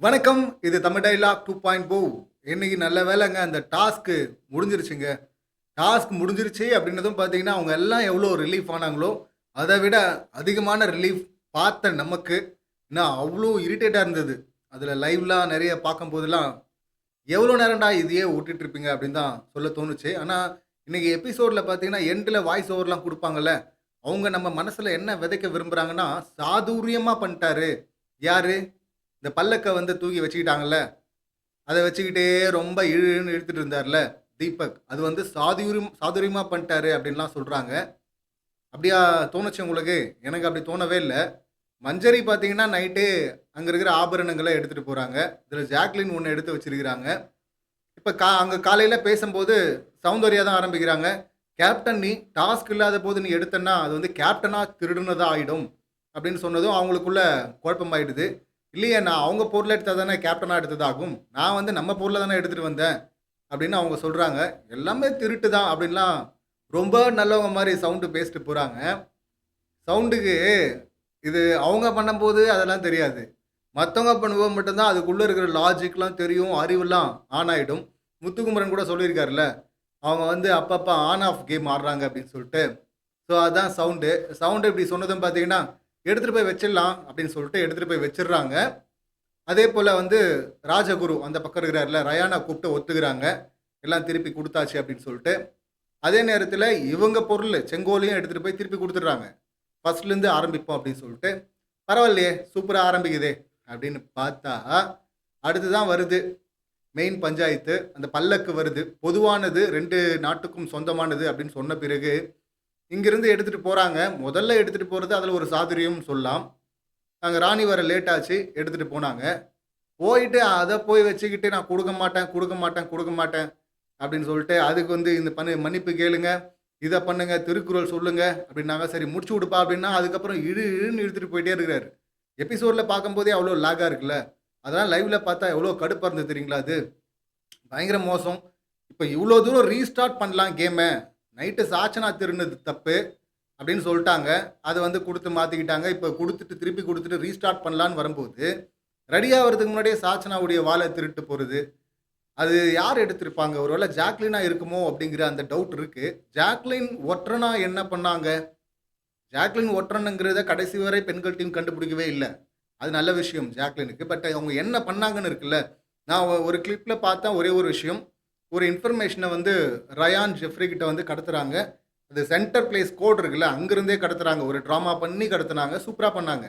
வணக்கம். இது தமிழ் டயலாக் 2.0. இன்னைக்கு நல்ல வேளைங்க அந்த டாஸ்க்கு முடிஞ்சிருச்சுங்க. டாஸ்க் முடிஞ்சிருச்சு அப்படின்னதும் பார்த்தீங்கன்னா, அவங்க எல்லாம் எவ்வளோ ரிலீஃப் ஆனாங்களோ, அத விட அதிகமான ரிலீஃப் பார்த்த நமக்கு, இன்னும் அவ்ளோ இரிட்டேட்டா இருந்தது. அதில லைவ்லாம் நெறைய பார்க்கும்போதெல்லாம், "எவ்வளோ நேரம்டா இதையே ஓட்டிட்டு இருப்பீங்க?" அப்படின்னு தான் சொல்ல தோணுச்சு. ஆனா, இன்னைக்கு எபிசோட்ல பார்த்தீங்கன்னா, எண்டுல வாய்ஸ் ஓவர்லாம் குடுப்பாங்கல்ல, அவங்க நம்ம மனசுல என்ன விதைக்க விரும்புறாங்கன்னா, சாதுரியமா பண்ணிட்டாரு. யாரு? இந்த பல்லக்க வந்து தூக்கி வச்சுக்கிட்டாங்கல்ல. அத வச்சுக்கிட்டே ரொம்ப இழுன்னு இழுத்துட்டு இருந்தார்ல தீபக். அது வந்து சாதுரியமா பண்ணிட்டாரு அப்டின்லாம் சொல்றாங்க. அப்படியா தோணுச்சு உங்களுக்கு? எனக்கு அப்படி தோணவே இல்ல. மஞ்சரி பார்த்தீங்கன்னா, நைட்டே அங்க இருக்கிற ஆபரணங்கள எடுத்துட்டு போறாங்க. இதுல ஜாக்லின் ஒண்ணு எடுத்து வச்சிருக்கிறாங்க. இப்ப அங்க காலையில பேசம்போது சௌந்தர்யா தான் ஆரம்பிக்கிறாங்க. "கேப்டன் நீ டாஸ்க் இல்லாத போது நீ எடுத்தன்னா, அது வந்து கேப்டனா திருடுனதா ஆயிடும்." அப்படின்னு சொன்னதும் அவங்களுக்குள்ள குழப்பமாயிடுது. "இல்லையே நான் அவங்க பொருள எடுத்தா தானே கேப்டனா எடுத்ததாகும். நான் வந்து நம்ம பொருள தானே எடுத்துட்டு வந்தேன்." அப்படின்னு அவங்க சொல்றாங்க. "எல்லாமே திருட்டு தான்." அப்படின்லாம் ரொம்ப நல்லவங்க மாரி சவுண்ட் பேசிட்டு போறாங்க. சவுண்டுக்கு இது அவங்க பண்ணும்போது அதெல்லாம் தெரியாது. மத்தவங்க பண்ணும்போது மட்டும் தான் அதுக்குள்ள இருக்கிற லாஜிக்லாம் தெரியும். அறிவுலாம் ஆன் ஆயிடும். முத்துக்குமரன் கூட சொல்லியிருக்காருல்ல. அவங்க வந்து அப்பப்ப ஆன் ஆஃப் கேம் ஆடுறாங்க அப்படின்னு சொல்லிட்டு. ஸோ அதான் சவுண்டு. சவுண்டு இப்படி சொன்னதும் பார்த்தீங்கன்னா, எடுத்துட்டு போய் வச்சிடலாம் அப்படின்னு சொல்லிட்டு எடுத்துட்டு போய் வச்சிடுறாங்க. அதேபோல வந்து ராஜகுரு அந்த பக்கம் இருக்கிறார்ல, ரயானா கூப்பிட்டு ஒத்துக்கிறாங்க. எல்லாம் திருப்பி குடுத்தாச்சு அப்படின்னு சொல்லிட்டு. அதே நேரத்தில இவங்க பொருளு செங்கோலையும் எடுத்துட்டு போய் திருப்பி குடுத்துடுறாங்க. ஃபர்ஸ்ட்லேருந்து ஆரம்பிப்போம் அப்படின்னு சொல்லிட்டு. பரவாயில்லையே! சூப்பரா ஆரம்பிக்குதே! அப்படின்னு பார்த்தா, அடுத்து தான் வருது மெயின் பஞ்சாயத்து. அந்த பல்லக்கு வருது. பொதுவானது 2 நாட்டுக்கும் சொந்தமானது அப்படின்னு சொன்ன பிறகு, இங்கிருந்து எடுத்துட்டு போறாங்க. முதல்ல எடுத்துட்டு போறது அதுல ஒரு சாதுரியம்னு சொல்லலாம். அங்க ராணி வர லேட் ஆச்சு. எடுத்துட்டு போனாங்க. போயிட்டு அத போய் வச்சுக்கிட்டு நான் குடுக்க மாட்டேன், குடுக்க மாட்டேன், குடுக்க மாட்டேன் அப்படின்னு சொல்லிட்டு, அதுக்கு வந்து இந்த மன்னிப்பு கேளுங்க, இத பண்ணுங்க, திருக்குறள் சொல்லுங்க அப்படின்னாங்க. சரி முடிச்சு விடுப்பா அப்படின்னா, அதுக்கப்புறம் இழுன்னு இழுத்துட்டு போயிட்டே இருக்கிறாரு. எபிசோட்ல பார்க்கும்போதே அவ்வளோ லேக்கா இருக்குல்ல. அதெல்லாம் லைவ்ல பார்த்தா எவ்வளோ கடுப்பா இருந்தது தெரியுங்களா அது? பயங்கர மோசம். இப்ப இவ்ளோ தூரம் ரீஸ்டார்ட் பண்ணலாம் கேம. நைட்டு சாச்சனா திருடுனது தப்பு அப்படின்னு சொல்ட்டாங்க. அத வந்து குடுத்து மாத்திக்கிட்டாங்க. இப்ப குடுத்துட்டு திருப்பி குடுத்துட்டு ரீஸ்டார்ட் பண்ணலான்னு வரும்போது, ரெடி ஆவறதுக்கு முன்னாடியே சாச்சனாவுடைய வால திருட்டு போறது. அது யார் எடுத்திருப்பாங்க? ஒரு வேள ஜாக்லினா இருக்குமோ? அப்படிங்கிற அந்த டவுட் இருக்கு. ஜாக்லின் ஒற்றனா என்ன பண்ணாங்க? ஜாக்லின் ஒற்றனுங்கிறத கடைசி வரை பெண்கள் டீம் கண்டுபிடிக்கவே இல்ல. அது நல்ல விஷயம் ஜாக்லினுக்கு. பட் அவங்க என்ன பண்ணாங்கன்னு இருக்குல்ல. நான் ஒரு கிளிப்ல பார்த்தேன் ஒரே ஒரு விஷயம். ஒரு இன்ஃபர்மேஷன வந்து ரயான் ஜெஃப்ரி கிட்ட வந்து கடத்துறாங்க. அது சென்டர் பிளேஸ் கோட் இருக்குல்ல, அங்கிருந்தே கடத்துறாங்க. ஒரு டிராமா பண்ணி கடத்துனாங்க. சூப்பரா பண்ணாங்க.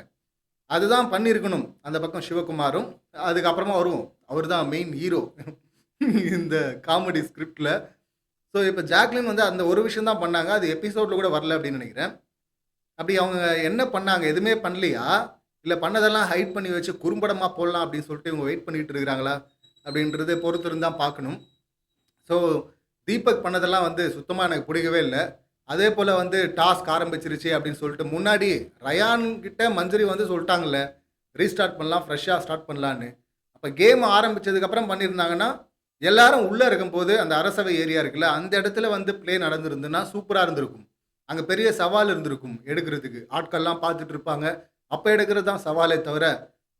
அதுதான் பண்ணியிருக்கணும். அந்த பக்கம் சிவகுமாரும். அதுக்கப்புறமா வருவோம். அவர் தான் மெயின் ஹீரோ. இந்த காமெடி ஸ்கிரிப்ட்ல. ஸோ, இப்ப ஜாக்லின் வந்து அந்த ஒரு விஷயம் தான் பண்ணாங்க. அது எபிசோட்ல கூட வரல அப்படின்னு நெனைக்கிறேன். அப்படி அவங்க என்ன பண்ணாங்க? எதுவுமே பண்ணலையா? இல்ல பண்ணதெல்லாம் ஹைட் பண்ணி வச்சு குறும்படமா போடலாம் அப்படின்னு சொல்லிட்டு இவங்க வெயிட் பண்ணிட்டு இருக்கிறாங்களா? அப்படின்றத பொறுத்திருந்து தான் பார்க்கணும். ஸோ, தீபக் பண்ணதெல்லாம் வந்து சுத்தமா எனக்கு பிடிக்கவே இல்ல. அதேபோல வந்து டாஸ்க் ஆரம்பிச்சிருச்சு அப்படின்னு சொல்லிட்டு முன்னாடி ரயான் கிட்ட மஞ்சரி வந்து சொல்ட்டாங்கல்ல, ரீஸ்டார்ட் பண்ணலாம், ஃப்ரெஷ்ஷா ஸ்டார்ட் பண்ணலான்னு. அப்ப கேம் ஆரம்பிச்சதுக்கு அப்புறம் பண்ணியிருந்தாங்கன்னா, எல்லாரும் உள்ள இருக்கும்போது அந்த அரசவை ஏரியா இருக்குல்ல, அந்த இடத்துல வந்து ப்ளே நடந்திருந்துன்னா சூப்பரா இருந்திருக்கும். அங்க பெரிய சவால் இருந்திருக்கும் எடுக்கிறதுக்கு. ஆட்கள்லாம் பார்த்துட்டு இருப்பாங்க. அப்ப எடுக்கிறது தான் சவாலே தவிர,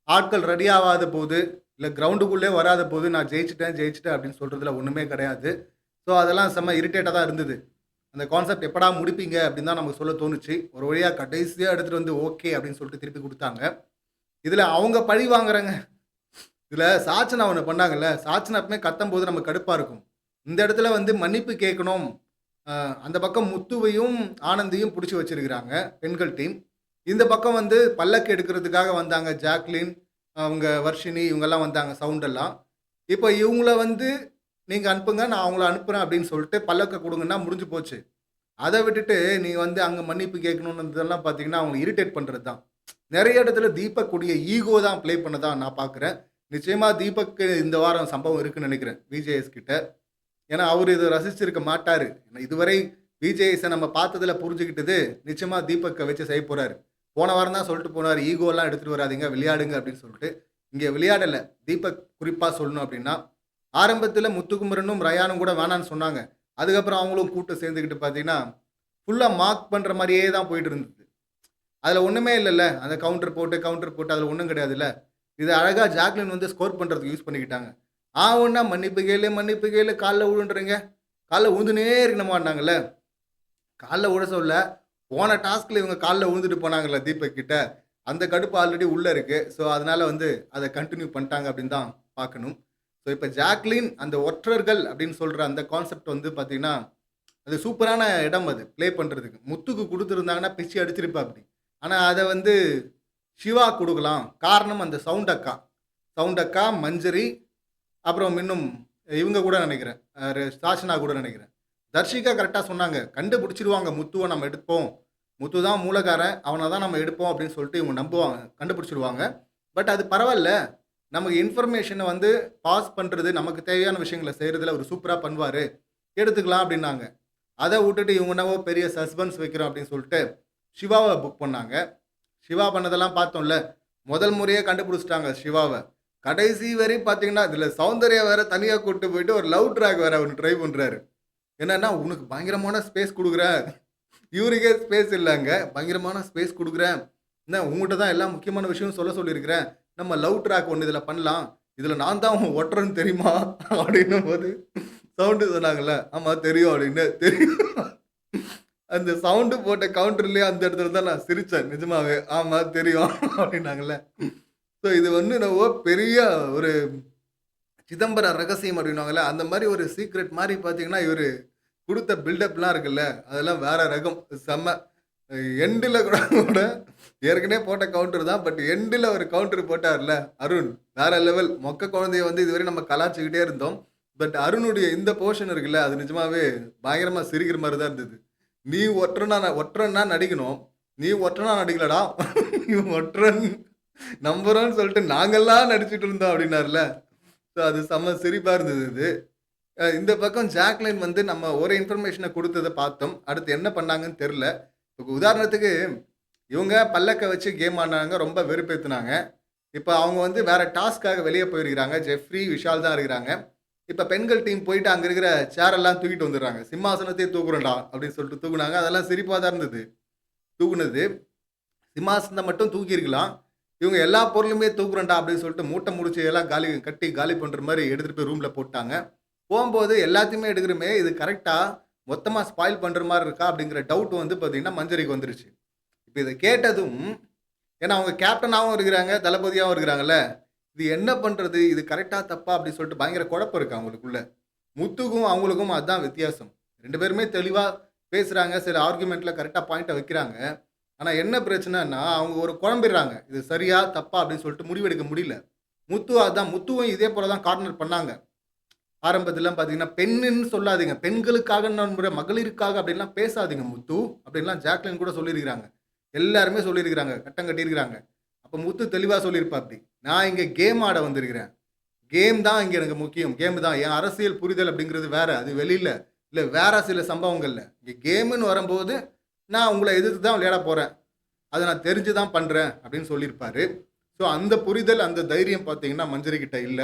ஆட்கள் ரெடி ஆவாத போது, இல்ல கிரவுண்டுக்குள்ளே வராத போது, நான் ஜெயிச்சுட்டேன், ஜெயிச்சுட்டேன் அப்படின்னு சொல்றதுல ஒண்ணுமே கிடையாது. ஸோ அதெல்லாம் செம்ம இரிட்டேட்டா தான் இருந்தது. அந்த கான்செப்ட் எப்படா முடிப்பீங்க அப்படின்னு தான் நமக்கு சொல்ல தோணுச்சு. ஒரு வழியா கடைசியா எடுத்துட்டு வந்து ஓகே அப்படின்னு சொல்லிட்டு திருப்பி குடுத்தாங்க. இதுல அவங்க பழி வாங்குறாங்க. இதுல சாச்சனா ஒண்ணு பண்ணாங்கல்ல, சாச்சனா எப்பவுமே கத்தம்போது நமக்கு கடுப்பா இருக்கும். இந்த இடத்துல வந்து மன்னிப்பு கேட்கணும். அ அந்த பக்கம் முத்துவையும், ஆனந்தையும் புடிச்சு வச்சிருக்கிறாங்க, பெண்கள் டீம். இந்த பக்கம் வந்து பல்லக்கு எடுக்கிறதுக்காக வந்தாங்க ஜாக்லின், அவங்க வர்ஷினி இவங்கலாம் வந்தாங்க சவுண்ட் எல்லாம். இப்ப இவங்கள வந்து நீங்க அனுப்புங்க, நான் அவங்கள அனுப்புறேன் அப்படின்னு சொல்லிட்டு பல்லக்க குடுங்கன்னா முடிஞ்சு போச்சு. அத விட்டுட்டு நீங்க வந்து அங்க மன்னிப்பு கேட்கணும்ன்றதெல்லாம் பார்த்தீங்கன்னா, அவங்கள இரிட்டேட் பண்றது தான். நெறைய இடத்துல தீபக் உடைய ஈகோ தான் ப்ளே பண்ணதா நான் பார்க்குறேன். நிச்சயமா தீபக்கு இந்த வாரம் சம்பவம் இருக்குன்னு நெனைக்கிறேன், விஜேஎஸ் கிட்ட. ஏன்னா, அவரு இத ரசிச்சிருக்க மாட்டாரு. ஏன்னா இதுவரை விஜேஎஸ நம்ம பார்த்ததுல புரிஞ்சுகிட்டது, நிச்சயமா தீபக்க வச்சு செய்ய போறாரு. போன வாரம் தான் சொல்லிட்டு போனாரு, ஈகோலாம் எடுத்துட்டு வராதீங்க, விளையாடுங்க அப்படின்னு சொல்லிட்டு. இங்க விளையாடல. தீபக் குறிப்பா சொல்லணும் அப்படின்னா, ஆரம்பத்தில முத்துக்குமரனும், ரயானும் கூட வேணான்னு சொன்னாங்க. அதுக்கப்புறம் அவங்களும் கூட்டு சேர்ந்துக்கிட்டு பார்த்தீங்கன்னா, ஃபுல்லா மார்க் பண்ற மாரியே தான் போயிட்டு இருந்தது. அதுல ஒண்ணுமே இல்லல்ல. அந்த கவுண்டர் போட்டு, கவுண்டர் போட்டு அதுல ஒண்ணும் கிடையாதுல்ல. இத அழகா ஜாக்லின் வந்து ஸ்கோர் பண்றதுக்கு யூஸ் பண்ணிக்கிட்டாங்க. ஒண்ணா மன்னிப்பு கேளு, கால்ல விழுன்றீங்க. கால்ல விழுந்துன்னே இருக்கணுமான்னாங்கல்ல. கால்ல விழ சொல்ல, போன டாஸ்க்ல இவங்க கால்ல விழுந்துட்டு போனாங்கல்ல தீபக் கிட்ட. அந்த கடுப்பு ஆல்ரெடி உள்ள இருக்கு. ஸோ, அதனால வந்து அத கன்டின்யூ பண்ணிட்டாங்க அப்படின்னு தான் பார்க்கணும். ஸோ, இப்ப ஜாக்லின் அந்த ஒற்றர்கள் அப்படின்னு சொல்ற அந்த கான்செப்ட் வந்து பார்த்தீங்கன்னா, அது சூப்பரான இடம் அது ப்ளே பண்றதுக்கு. முத்துக்கு குடுத்துருந்தாங்கன்னா பிச்சு அடிச்சிருப்பாப்படி. ஆனா அத வந்து சிவா குடுக்கலாம். காரணம் அந்த சவுண்ட் அக்கா, மஞ்சரி, அப்புறம் இன்னும் இவங்க கூட நெனைக்கிறேன். சாஷனா கூட நெனைக்கிறேன். தர்ஷிகா கரெக்ட்டா சொன்னாங்க. கண்டுபிடிச்சிருவாங்க முத்துவ நம்ம எடுப்போம். முத்து தான் மூலகாரன். அவன தான் நம்ம எடுப்போம் அப்படின்னு சொல்லிட்டு இவங்க நம்புவாங்க. கண்டுபிடிச்சிருவாங்க. பட் அது பரவால்ல. நமக்கு இன்ஃபர்மேஷன வந்து பாஸ் பண்றது, நமக்கு தேவையான விஷயங்கள செய்றதுல அவரு சூப்பரா பண்ணுவாரு. எடுத்துக்கலாம் அப்படின்னாங்க. அத வுட்டுட்டு இவங்க என்னவோ பெரிய சஸ்பென்ஸ் வைக்கிறோம் அப்படின்னு சொல்லிட்டு, சிவாவ புக் பண்ணாங்க. சிவா பண்ணதெல்லாம் பார்த்தோம்ல. முதல் முறையே கண்டுபிடிச்சுட்டாங்க சிவாவ. கடைசி வரையும் பார்த்தீங்கன்னா, இதுல சௌந்தர்யா வேற தனியா கூட்டு போயிட்டு ஒரு லவ் ட்ராக் வேற அவரு ட்ரை பண்றாரு. என்னன்னா, "உனக்கு பயங்கரமான ஸ்பேஸ் குடுக்குறேன்." இவருக்கே ஸ்பேஸ் இல்லங்க. பயங்கரமான ஸ்பேஸ் குடுக்குறேன். என்ன உன்கிட்ட தான் எல்லா முக்கியமான விஷயம் சொல்ல சொல்லியிருக்கிறேன். நம்ம லவ் ட்ராக் ஒண்ணு இதுல பண்ணலாம். இதுல நான் தான் உன் ஒட்டுறேன்னு தெரியுமா? அப்படின்னும்போது சவுண்டு சொன்னாங்கல்ல. ஆமா தெரியும் அப்படின்னு. தெரியும். அந்த சவுண்டு போட்ட கவுண்டர்லயே அந்த இடத்துல தான் நான் சிரிச்சேன். நிஜமாவே. ஆமா தெரியும் அப்படின்னாங்கல்ல. ஸோ இது வந்து என்னவோ பெரிய ஒரு சிதம்பர ரகசியம் அப்படின்னுவாங்கல்ல. அந்த மாரி ஒரு சீக்ரெட் மாரி பார்த்தீங்கன்னா, இவரு குடுத்த பில்டப்லாம் இருக்குல்ல, அதெல்லாம் வேற ரகம். செம்ம. எண்டுல கூட ஏற்கனவே போட்ட கவுண்டர் தான். பட் எண்டுல ஒரு கவுண்டர் போட்டார்ல அருண். வேற லெவல். மொக்க குழந்தைய வந்து இதுவரை நம்ம கலாய்ச்சுக்கிட்டே இருந்தோம். பட் அருணுடைய இந்த போர்ஷன் இருக்குல்ல, அது நிஜமாவே பயங்கரமா சிரிக்கிற மாரி தான் இருந்தது. நீ ஒற்றன்னா நடிக்கணும். நீ ஒற்றனா நடிக்கலடா. நீ ஒற்றன் நம்புறோம்ன்னு சொல்லிட்டு நாங்கலாம் நடிச்சுட்டு இருந்தோம் அப்டின்னார்ல. ஸோ அது செம்ம சிரிப்பா இருந்தது இது. இந்த பக்கம் ஜாக்லின் வந்து நம்ம ஒரு இன்ஃபர்மேஷன குடுத்தத பார்த்தோம். அடுத்து என்ன பண்ணாங்கன்னு தெர்ல. இப்ப உதாரணத்துக்கு இவங்க பல்லக்க வச்சு கேம் ஆடுனாங்க. ரொம்ப வெறுப்பேத்துனாங்க. இப்ப அவங்க வந்து வேற டாஸ்க்காக வெளிய போயிருக்கிறாங்க. ஜெஃப்ரி, விஷால் தான் இருக்கிறாங்க. இப்ப பெண்கள் டீம் போயிட்டு அங்க இருக்கிற சேர் எல்லாம் தூக்கிட்டு வந்துடுறாங்க. சிம்மாசனத்தையே தூக்குறோம்டா அப்படின்னு சொல்லிட்டு தூக்குனாங்க. அதெல்லாம் சிரிப்பா தான் இருந்தது. தூக்குனது. சிம்மாசனத்த மட்டும் தூக்கியிருக்கலாம். இவங்க எல்லா பொருளுமே தூக்குறோம்டா அப்படின்னு சொல்லிட்டு மூட்டை முடிச்சு எல்லாம் காலி பண்ற மாரி எடுத்துட்டு போய் ரூம்ல போட்டாங்க. போம்போது எல்லாத்தையுமே எடுக்கிறோமே, இது கரெக்ட்டா மொத்தமா ஸ்பாயில் பண்ற மாரி இருக்கா? அப்படிங்கிற டவுட் வந்து பார்த்தீங்கன்னா, மஞ்சரிக்கு வந்துருச்சு. இப்ப இத கேட்டதும் ஏன்னா அவங்க கேப்டனாவும் இருக்கிறாங்க, தளபதியாவும் இருக்கிறாங்கல்ல. இது என்ன பண்றது? இது கரெக்ட்டா? தப்பா? அப்படின்னு சொல்லிட்டு பயங்கர குழப்பம் இருக்கு அவங்களுக்குள்ள. முத்துக்கும், அவங்களுக்கும் அதான் வித்தியாசம். 2 பேருமே தெளிவா பேசுறாங்க. சில ஆர்குமெண்ட்ல கரெக்ட்டா பாயிண்ட்ட வைக்கிறாங்க. ஆனா என்ன பிரச்சனைன்னா, அவங்க ஒரு குழம்பிடுறாங்க. இது சரியா? தப்பா? அப்படின்னு சொல்லிட்டு முடிவெடுக்க முடியல. முத்துவும் இதே போல தான் கார்னர் பண்ணாங்க. ஆரம்பத்திலாம் பார்த்தீங்கன்னா, பெண்ணுன்னு சொல்லாதீங்க. பெண்களுக்காக மகளிருக்காக அப்படின்லாம் பேசாதீங்க முத்து. அப்படின்லாம் ஜாக்லின் கூட சொல்லியிருக்கிறாங்க. எல்லாருமே சொல்லியிருக்கிறாங்க. கட்டம் கட்டியிருக்கிறாங்க. அப்ப முத்து தெளிவா சொல்லியிருப்பாப்டி. நான் இங்க கேம் ஆட வந்திருக்கிறேன். கேம் தான் இங்க எனக்கு முக்கியம். கேம் தான். என் அரசியல் புரிதல் அப்படிங்கிறது வேற. அது வெளியில. இல்ல வேற சில சம்பவங்கள்ல. இங்க கேம்ன்னு வரும்போது, நான் உங்கள எதிர்த்து தான் விளையாட போறேன். அத நான் தெரிஞ்சு தான் பண்றேன் அப்படின்னு சொல்லியிருப்பாரு. ஸோ அந்த புரிதல், அந்த தைரியம் பார்த்தீங்கன்னா மஞ்சரி கிட்ட இல்ல.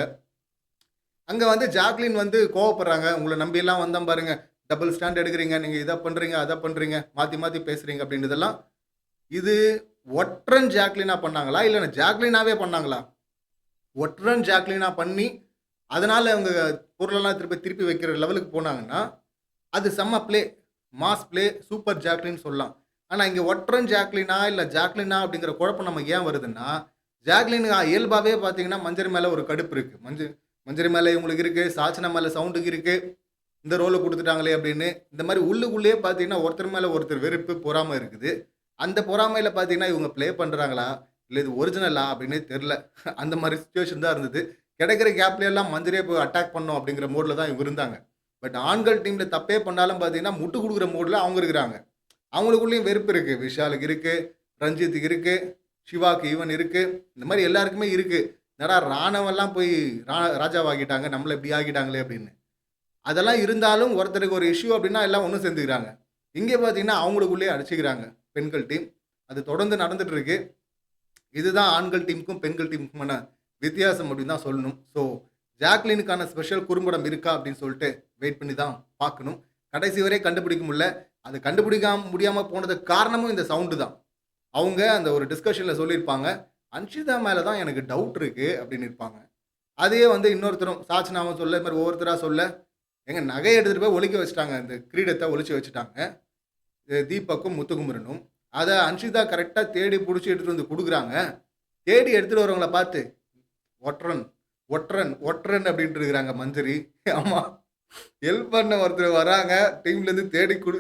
அங்க வந்து ஜாக்லின் வந்து கோவப்படுறாங்க. உங்கள நம்பிலாம் வந்தேன் பாருங்க. டபுள் ஸ்டாண்ட் எடுக்குறீங்க. நீங்க இத பண்றீங்க, அத பண்றீங்க. மாத்தி மாத்தி பேசுறீங்க அப்படின்றதெல்லாம். இது ஒற்றன் ஜாக்லினா பண்ணாங்களா? இல்ல ஜாக்லினாவே பண்ணாங்களா? ஒற்றன் ஜாக்லினா பண்ணி, அதனால அவங்க பொருளெல்லாம் திருப்பி திருப்பி வைக்கிற லெவலுக்கு போனாங்கன்னா, அது செம்ம play. Mass play, super Jacqueline சொல்லலாம். ஆனா இங்க ஒற்றன் ஜாக்லினா, இல்ல ஜாக்லினா அப்படிங்கிற குழப்பம் நமக்கு ஏன் வருதுன்னா, ஜாக்லின் இயல்பாவே பார்த்தீங்கன்னா, மஞ்சரி மேல ஒரு கடுப்பு இருக்கு. மஞ்சரி மேல இவங்களுக்கு இருக்கு. சாச்சனா மேல சவுண்டுக்கு இருக்கு. இந்த ரோல குடுத்துட்டாங்களே அப்படின்னு. இந்த மாரி உள்ளுக்குள்ளேயே பார்த்தீங்கன்னா, ஒருத்தர் மேல ஒருத்தர் வெறுப்பு, பொறாமை இருக்குது. அந்த பொறாமையில பார்த்தீங்கன்னா, இவங்க ப்ளே பண்றாங்களா? இல்ல இது ஒரிஜினலா? அப்படின்னே தெரியல. அந்த மாரி சிச்சுவேஷன் தான் இருந்தது. கிடைக்கிற கேப்ல எல்லாம் மஞ்சரியா போய் அட்டாக் பண்ணணும் அப்படிங்கிற மோட்ல தான் இவங்க இருந்தாங்க. பட் ஆண்கள் டீம்ல தப்பே பண்ணாலும் பார்த்தீங்கன்னா, முட்டு குடுக்குற மோட்ல அவங்க இருக்கிறாங்க. அவங்களுக்குள்ளேயும் வெறுப்பு இருக்கு. விஷாலுக்கு இருக்கு, ரஞ்சித்துக்கு இருக்கு, சிவாக்கு ஈவன் இருக்கு. இந்த மாரி எல்லாருக்குமே இருக்கு. என்னடா ராணவன்லாம் போய் ராஜாவாக்கிட்டாங்க. நம்மள இப்படி ஆக்கிட்டாங்களே அப்படின்னு. அதெல்லாம் இருந்தாலும் ஒருத்தருக்கு ஒரு இஷ்யூ அப்படின்னா எல்லாம் ஒண்ணு சேர்ந்துக்கிறாங்க. இங்க பார்த்தீங்கன்னா, அவங்களுக்குள்ளேயே அடிச்சுக்கிறாங்க பெண்கள் டீம். அது தொடர்ந்து நடந்துட்டு இருக்கு. இதுதான் ஆண்கள் டீமுக்கும், பெண்கள் டீமுக்குமான வித்தியாசம் அப்படின்னு தான் சொல்லணும். ஸோ, ஜாக்லினுக்கான ஸ்பெஷல் குறும்படம் இருக்கா அப்படின்னு சொல்லிட்டு வெயிட் பண்ணி தான் பார்க்கணும். கடைசி வரை கண்டுபிடிக்க முடியல. அது கண்டுபிடிக்காம முடியாம போனதுக்கு காரணமும் இந்த சவுண்டு தான். அவங்க அந்த ஒரு டிஸ்கஷன்ல சொல்லியிருப்பாங்க. அன்ஷிதா மேல தான் எனக்கு டவுட் இருக்கு அப்படின்னு இருப்பாங்க. அதையே வந்து இன்னொருத்தரும் சாச்சனாவும் சொல்ல, இது மாரி ஒவ்வொருத்தரா சொல்ல, ஏங்க நகைய எடுத்துட்டு போய் ஒளிக்க வச்சுட்டாங்க. இந்த கிரீடத்த ஒளிச்சு வச்சுட்டாங்க. தீபக்கும், முத்துக்குமரனும். அத அன்ஷிதா கரெக்ட்டா தேடி புடிச்சு எடுத்துட்டு வந்து குடுக்குறாங்க. தேடி எடுத்துட்டு வரவங்கள பார்த்து, "ஒட்றன், ஒட்றன், ஒட்றன்" அப்படின்ட்டு இருக்கிறாங்க மஞ்சரி. ஆமா. ஹெல்ப் பண்ண ஒருத்தர் வராங்க. டீம்லேருந்து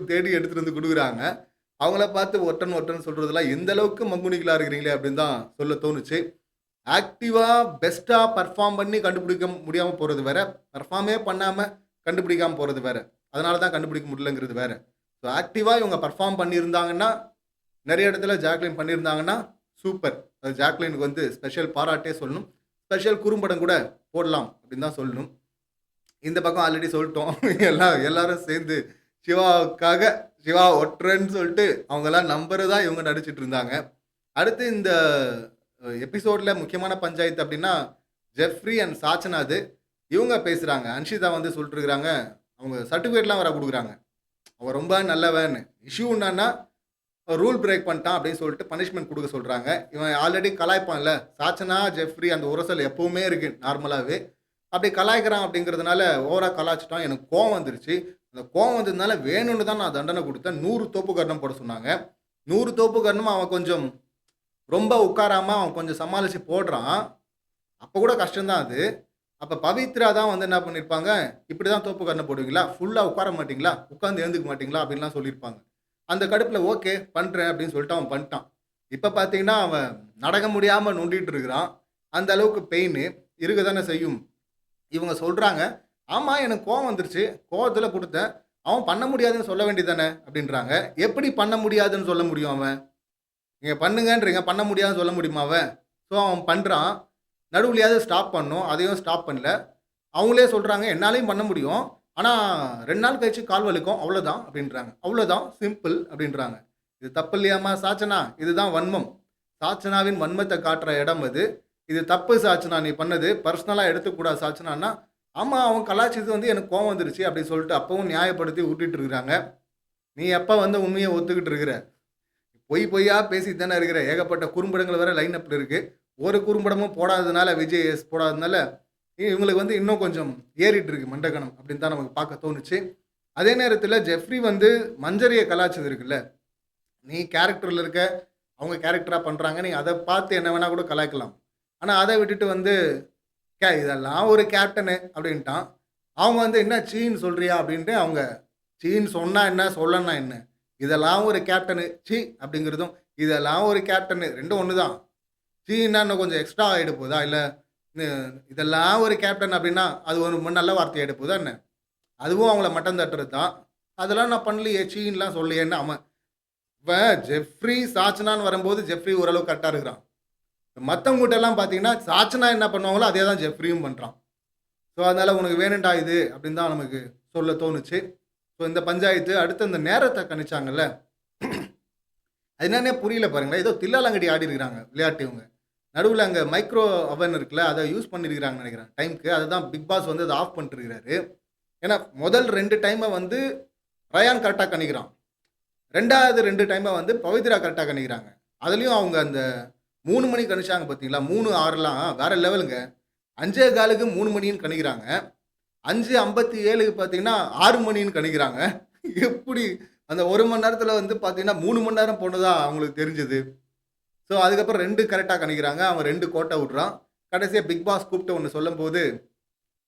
தேடி எடுத்துட்டு வந்து குடுக்குறாங்க. அவங்கள பார்த்து ஒட்டன் ஒட்டன்னு சொல்றதெல்லாம் எந்த அளவுக்கு மங்குனிகளா இருக்கிறீங்களே அப்படின்னு தான் சொல்ல தோணுச்சு. ஆக்டிவா பெஸ்ட்டா பெர்ஃபார்ம் பண்ணி கண்டுபிடிக்க முடியாம போறது வேற. பெர்ஃபார்மே பண்ணாம கண்டுபிடிக்காம போறது வேற. அதனால தான் கண்டுபிடிக்க முடியலங்கிறது வேற. ஸோ ஆக்டிவா இவங்க பெர்ஃபார்ம் பண்ணியிருந்தாங்கன்னா, நெறைய இடத்துல ஜாக்லின் பண்ணியிருந்தாங்கன்னா, சூப்பர். அது ஜாக்லினுக்கு வந்து ஸ்பெஷல் பாராட்டே சொல்லணும். ஸ்பெஷல் குறும்படம் கூட போடலாம் அப்படின்னு தான் சொல்லணும். இந்த பக்கம் ஆல்ரெடி சொல்ட்டோம். எல்லாரும் சேர்ந்து சிவாவுக்காக சிவா ஒட்டுறேன்னு சொல்லிட்டு அவங்கலாம் நம்புறதா இவங்க நடிச்சிட்டு இருந்தாங்க. அடுத்து இந்த எபிசோட்ல முக்கியமான பஞ்சாயத்து அப்படின்னா, ஜெஃப்ரி அண்ட் சாச்சனாது இவங்க பேசுறாங்க. அன்ஷிதா வந்து சொல்லிட்டு இருக்கிறாங்க, அவங்க சர்டிஃபிகேட்லாம் வேற குடுக்குறாங்க. அவன் ரொம்ப நல்லவன். இஷ்யூ என்னன்னா, ரூல் பிரேக் பண்ணிட்டான் அப்படின்னு சொல்லிட்டு பனிஷ்மென்ட் குடுக்க சொல்றாங்க. இவன் ஆல்ரெடி கலாய்ப்பான்ல, சாச்சனா, ஜெஃப்ரி அந்த உரசல் எப்பவுமே இருக்கு நார்மலாவே. அப்படி கலாய்க்கிறான் அப்படிங்கிறதுனால ஓவரா கலாய்ச்சுட்டான். எனக்கு கோவம் வந்துருச்சு. அந்த கோவம் வந்ததுனால வேணும்னு தான் நான் தண்டனை குடுத்தேன். 100 தோப்பு கரணம் போட சொன்னாங்க. 100 தோப்பு கரணம் அவன் கொஞ்சம் ரொம்ப உட்காராம அவன் கொஞ்சம் சமாளிச்சு போடுறான். அப்ப கூட கஷ்டம் தான் அது. அப்ப பவித்ரா தான் வந்து என்ன பண்ணியிருப்பாங்க, "இப்படி தான் தோப்பு கரணம் போடுவீங்களா? ஃபுல்லா உட்கார மாட்டீங்களா? உட்கார்ந்து எழுந்துக்க மாட்டீங்களா?" அப்படின்லாம் சொல்லியிருப்பாங்க. அந்த கடுப்புல ஓகே பண்றேன் அப்படின்னு சொல்லிட்டு அவன் பண்ணிட்டான். இப்ப பார்த்தீங்கன்னா, அவன் நடக்க முடியாம நொண்டிட்டு இருக்கிறான். அந்த அளவுக்கு பெயினு இருக்க தானே செய்யும். இவங்க சொல்றாங்க, "ஆமா எனக்கு கோவம் வந்துருச்சு. கோவத்துல குடுத்தேன். அவன் பண்ண முடியாதுன்னு சொல்ல வேண்டியது தானே" அப்படின்றாங்க. எப்படி பண்ண முடியாதுன்னு சொல்ல முடியும் அவன்? நீங்க பண்ணுங்கன்றீங்க. பண்ண முடியாதுன்னு சொல்ல முடியுமா அவன்? ஸோ அவன் பண்றான். நடுவுலயாவது ஸ்டாப் பண்ணணும். அதையும் ஸ்டாப் பண்ணல. அவங்களே சொல்றாங்க, "என்னாலயும் பண்ண முடியும். ஆனா 2 நாள் கழிச்சு கால் வலிக்கும். அவ்வளோதான்" அப்படின்றாங்க. "அவ்வளோதான் சிம்பிள்" அப்படின்றாங்க. இது தப்பு இல்லையாம்மா சாச்சனா? இதுதான் வன்மம். சாச்சனாவின் வன்மத்த காட்டுற இடம் அது. இது தப்பு சாச்சனா நீ பண்ணது. பர்சனலா எடுத்துக்கக்கூடாது சாச்சனான்னா, ஆமா அவன் கலாய்ச்சது வந்து எனக்கு கோவம் வந்துருச்சு அப்படின்னு சொல்லிட்டு அப்பவும் நியாயப்படுத்தி விட்டுட்டு இருக்கிறாங்க. நீ எப்ப வந்து உண்மைய ஒத்துக்கிட்டு இருக்கிற? பொய்யா பேசிட்டு தானே இருக்கிற. ஏகப்பட்ட குறும்படங்கள் வேற லைன் அப்ல இருக்கு. ஒரு குறும்படமும் போடாததுனால, விஜய் போடாததுனால, இவங்களுக்கு வந்து இன்னும் கொஞ்சம் ஏறிட்டு இருக்கு மண்டகனம் அப்படின்னு தான் நமக்கு பார்க்க தோணுச்சு. அதே நேரத்தில ஜெஃப்ரி வந்து மஞ்சரிய கலாய்ச்சது இருக்குல்ல, நீ கேரக்டர்ல இருக்க, அவங்க கேரக்டரா பண்றாங்க. நீ அத பார்த்து என்ன வேணா கூட கலாய்க்கலாம். ஆனா அத விட்டுட்டு வந்து, இதெல்லாம் ஒரு கேப்டனு" அப்படின்ட்டான். அவங்க வந்து "என்ன சீன்னு சொல்றியா?" அப்படின்ட்டு அவங்க சீன்னு சொன்னா என்ன? சொல்லன்னா என்ன? இதெல்லாம் ஒரு கேப்டனு. ச்சீ! அப்படிங்கிறதும், இதெல்லாம் ஒரு கேப்டனு 2ம் ஒண்ணு தான். சீன்னா இன்னும் கொஞ்சம் எக்ஸ்ட்ரா ஆயிட போதா? இல்ல அ இதெல்லாம் ஒரு கேப்டன் அப்படின்னா, அது ஒரு நல்ல வார்த்தை ஆயிட போதா என்ன? அதுவும் அவங்கள மட்டம் தட்டுறது தான். அதெல்லாம் நான் பண்ணலையே, சீன்லாம் சொல்லலையேன்னு அவன். இப்ப ஜெஃப்ரி, சாச்சனான்னு வரும்போது ஜெஃப்ரி ஓரளவு கரெக்ட்டா இருக்கிறான். மத்தவங்ககிட்டலாம் பார்த்தீங்கன்னா, சாச்சனா என்ன பண்ணுவாங்களோ, அதே தான் ஜெஃப்ரியும் பண்றான். ஸோ, அதனால "உனக்கு வேணும்டா இது" அப்படின்னு தான் நமக்கு சொல்ல தோணுச்சு. ஸோ, இந்த பஞ்சாயத்து அடுத்து இந்த நேரத்த கணிச்சாங்கல்ல, அது என்னன்னே புரியல பாருங்களேன். ஏதோ தில்லாலங்கடி ஆடியிருக்கிறாங்க விளையாட்டு இவங்க. நடுவுல அங்க மைக்ரோ அவன் இருக்குல்ல, அத யூஸ் பண்ணியிருக்கிறாங்கன்னு நெனைக்கிறேன் டைம்க்கு. அததான் பிக் பாஸ் வந்து அத ஆஃப் பண்ணிட்டு இருக்கிறாரு. ஏன்னா, முதல் 2 டைம வந்து ரயான் கரெக்ட்டா கணிக்கிறான். 2வது 2 டைம வந்து பவித்ரா கரெக்ட்டா கணிக்கிறாங்க. அதுலயும் அவங்க அந்த 3 மணி கணிச்சாங்க பார்த்தீங்களா? 3, 6லாம் வேற லெவலுங்க. 5:15க்கு 3 மணின்னு கணிக்கிறாங்க. 5:57க்கு பார்த்தீங்கன்னா, 6 மணின்னு கணிக்கிறாங்க. எப்படி அந்த 1 மணி நேரத்தில வந்து பார்த்தீங்கன்னா, 3 மணி நேரம் போனதா அவங்களுக்கு தெரிஞ்சது. ஸோ, அதுக்கப்புறம் 2 கரெக்ட்டா கணிக்கிறாங்க. அவன் 2 கோட்ட விட்றான். கடைசியா பிக் பாஸ் கூப்பிட்டு ஒண்ணு சொல்லும்போது,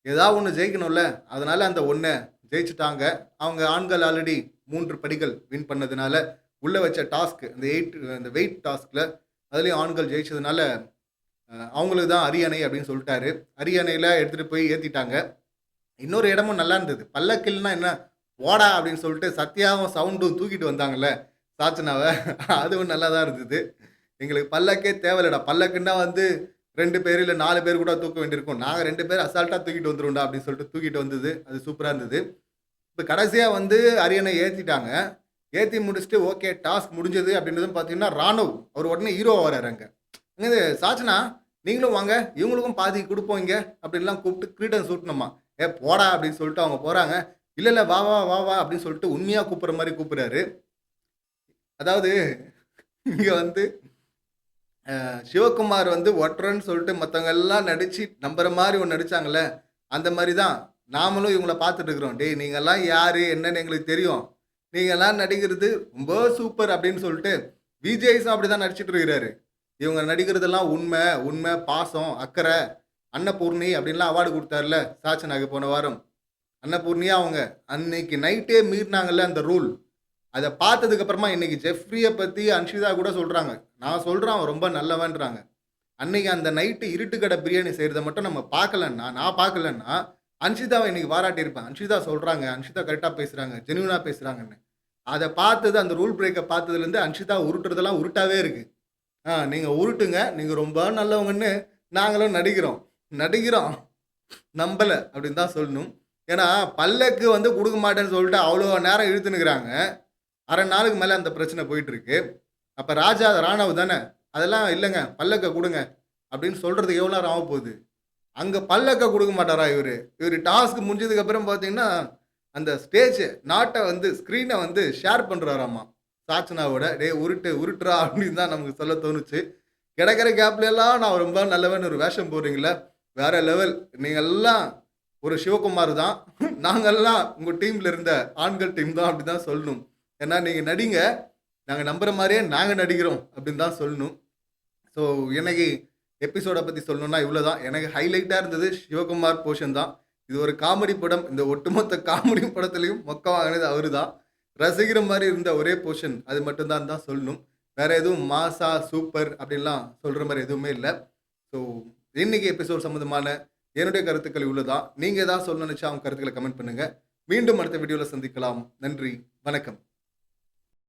ஏதாவது ஒண்ணு ஜெயிக்கணும்ல. அதனால அந்த 1 ஜெயிச்சுட்டாங்க. அவங்க ஆண்கள் ஆல்ரெடி 3 படிகள் வின் பண்ணதுனால, உள்ள வச்ச டாஸ்க் அந்த வெயிட் டாஸ்க்ல அதுலயும் ஆண்கள் ஜெயிச்சதுனால, அவங்களுக்கு தான் அரியணை அப்படின்னு சொல்ட்டாரு. அரியணையில எடுத்துட்டு போய் ஏத்திட்டாங்க. இன்னொரு இடமும் நல்லா இருந்தது. பல்லக்கில்னா என்ன, "போடா" அப்படின்னு சொல்லிட்டு சத்யாவும், சவுண்டும் தூக்கிட்டு வந்தாங்கல்ல சாச்சனாவ. அதுவும் நல்லா தான் இருந்தது. "எங்களுக்கு பல்லக்கே தேவையில்லடா. பல்லக்குன்னா வந்து 2 பேரு இல்ல 4 பேர் கூட தூக்க வேண்டியிருக்கும். நாங்க 2 பேர் அசால்ட்டா தூக்கிட்டு வந்துருவோம்டா" அப்படின்னு சொல்லிட்டு தூக்கிட்டு வந்தது. அது சூப்பரா இருந்தது. இப்ப கடைசியா வந்து அரியணை ஏத்திட்டாங்க. ஏத்தி முடிச்சுட்டு ஓகே டாஸ்க் முடிஞ்சது அப்படின்றதும் பார்த்தீங்கன்னா, ராணுவ் அவர் உடனே ஹீரோவா வராரு அங்க. "என்னது சாச்சனா நீங்களும் வாங்க. இவங்களுக்கும் பாதி குடுப்போம் இங்க" அப்படின்லாம் கூப்பிட்டு கிரீடம் சூட்டணுமா. போடா" அப்படின்னு சொல்லிட்டு அவங்க போறாங்க. "இல்ல, இல்ல வா, வா, வா, வா" அப்படின்னு சொல்லிட்டு உண்மையா கூப்பிடுற மாரி கூப்பிடுறாரு. அதாவது இங்க வந்து சிவகுமார் வந்து ஒற்றன்னு சொல்லிட்டு மற்றவங்க எல்லாம் நடிச்சு நம்புற மாதிரி ஒன்று நடிச்சாங்கல்ல, அந்த மாதிரி தான் நாமளும் இவங்கள பார்த்துட்டு இருக்கிறோம். டேய் நீங்கெல்லாம் யாரு என்னன்னு எங்களுக்கு தெரியும். நீங்கெல்லாம் நடிக்கிறது ரொம்ப சூப்பர் அப்படின்னு சொல்லிட்டு விஜய்ஸும் அப்படிதான் நடிச்சிட்டு இருக்கிறாரு. இவங்க நடிக்கிறதெல்லாம் உண்மை, உண்மை, பாசம், அக்கறை, அன்னபூர்ணி அப்படின்லாம் அவார்டு கொடுத்தாருல சாச்சனாக்கு போன வாரம். அன்னபூர்ணியா அவங்க அன்னைக்கு நைட்டே மீறினாங்கல்ல அந்த ரூல். அத பார்த்ததுக்கு அப்புறமா இன்னைக்கு ஜெஃப்ரிய பத்தி அன்ஷிதா கூட சொல்றாங்க. நான் சொல்றேன் அவன் ரொம்ப நல்லவன்றாங்க. அன்னைக்கு அந்த நைட்டு இருட்டு கடை பிரியாணி செய்றத மட்டும் நம்ம பார்க்கலன்னா, நான் பார்க்கலன்னா, அன்ஷிதாவ இன்னைக்கு பாராட்டியிருப்பேன். அன்ஷிதா சொல்றாங்க, அன்ஷிதா கரெக்ட்டா பேசுறாங்க, ஜென்யூனா பேசுறாங்கன்னு. அத பார்த்தது அந்த ரூல் பிரேக்க பார்த்ததுலேருந்து அன்ஷிதா உருட்டுறதெல்லாம் உருட்டாவே இருக்கு. நீங்க உருட்டுங்க. நீங்க ரொம்ப நல்லவங்கன்னு நாங்களும் நடிக்கிறோம். நடிக்கிறோம். நம்பல அப்படின்னு தான் சொல்லணும். ஏன்னா, பல்லக்கு வந்து குடுக்க மாட்டேன்னு சொல்லிட்டு அவ்வளோ நேரம் இழுத்துன்னுக்குறாங்க. அரை நாளுக்கு மேல அந்த பிரச்சனை போயிட்டு இருக்கு. அப்ப ராஜா ராணவ் தானே, அதெல்லாம் இல்லங்க பல்லக்க குடுங்க அப்படின்னு சொல்றதுக்கு எவ்வளோ நேரம் ஆகப்போகுது? அங்க பல்லக்க குடுக்க மாட்டாரா இவரு? இவரு டாஸ்க் முடிஞ்சதுக்கு அப்புறம் பார்த்தீங்கன்னா, அந்த ஸ்டேஜ் நாட்ட வந்து ஸ்க்ரீன வந்து ஷேர் பண்றாராமா. சாச்சனாவோட. "டேய் உருட்டு, உருட்டுறா" அப்படின்னு தான் நமக்கு சொல்ல தோணுச்சு. கிடைக்கிற கேப்ல எல்லாம் நான் ரொம்ப நல்லவன்னு ஒரு வேஷம் போடுறீங்கல்ல, வேற லெவல். நீங்கெல்லாம் ஒரு சிவகுமார் தான். நாங்கெல்லாம் உங்க டீம்ல இருந்த ஆண்கள் டீம் தான் அப்படின்னு தான் சொல்லணும். ஏன்னா நீங்க நடிங்க. நாங்க நம்புற மாரியே நாங்க நடிக்கிறோம் அப்படின்னு தான் சொல்லணும். ஸோ இன்னைக்கு எபிசோட பத்தி சொல்லணும்னா இவ்வளோதான். எனக்கு ஹைலைட்டா இருந்தது சிவகுமார் போர்ஷன் தான். இது ஒரு காமெடி படம். இந்த ஒட்டுமொத்த காமெடி படத்துலயும் மொக்க வாங்கினது அவரு தான். ரசிக்கிற மாரி இருந்த ஒரே போர்ஷன் அது மட்டும் தான் சொல்லணும். வேற எதுவும் மாஸா, சூப்பர் அப்படின்லாம் சொல்ற மாரி எதுவுமே இல்ல. ஸோ இன்னைக்கு எபிசோட் சம்மந்தமான என்னுடைய கருத்துக்கள் இவ்வளோதான். நீங்க ஏதாவது சொல்லணும்னு நெனச்சா உங்க கருத்துக்கள கமெண்ட் பண்ணுங்க. மீண்டும் அடுத்த வீடியோல சந்திக்கலாம். நன்றி. வணக்கம்.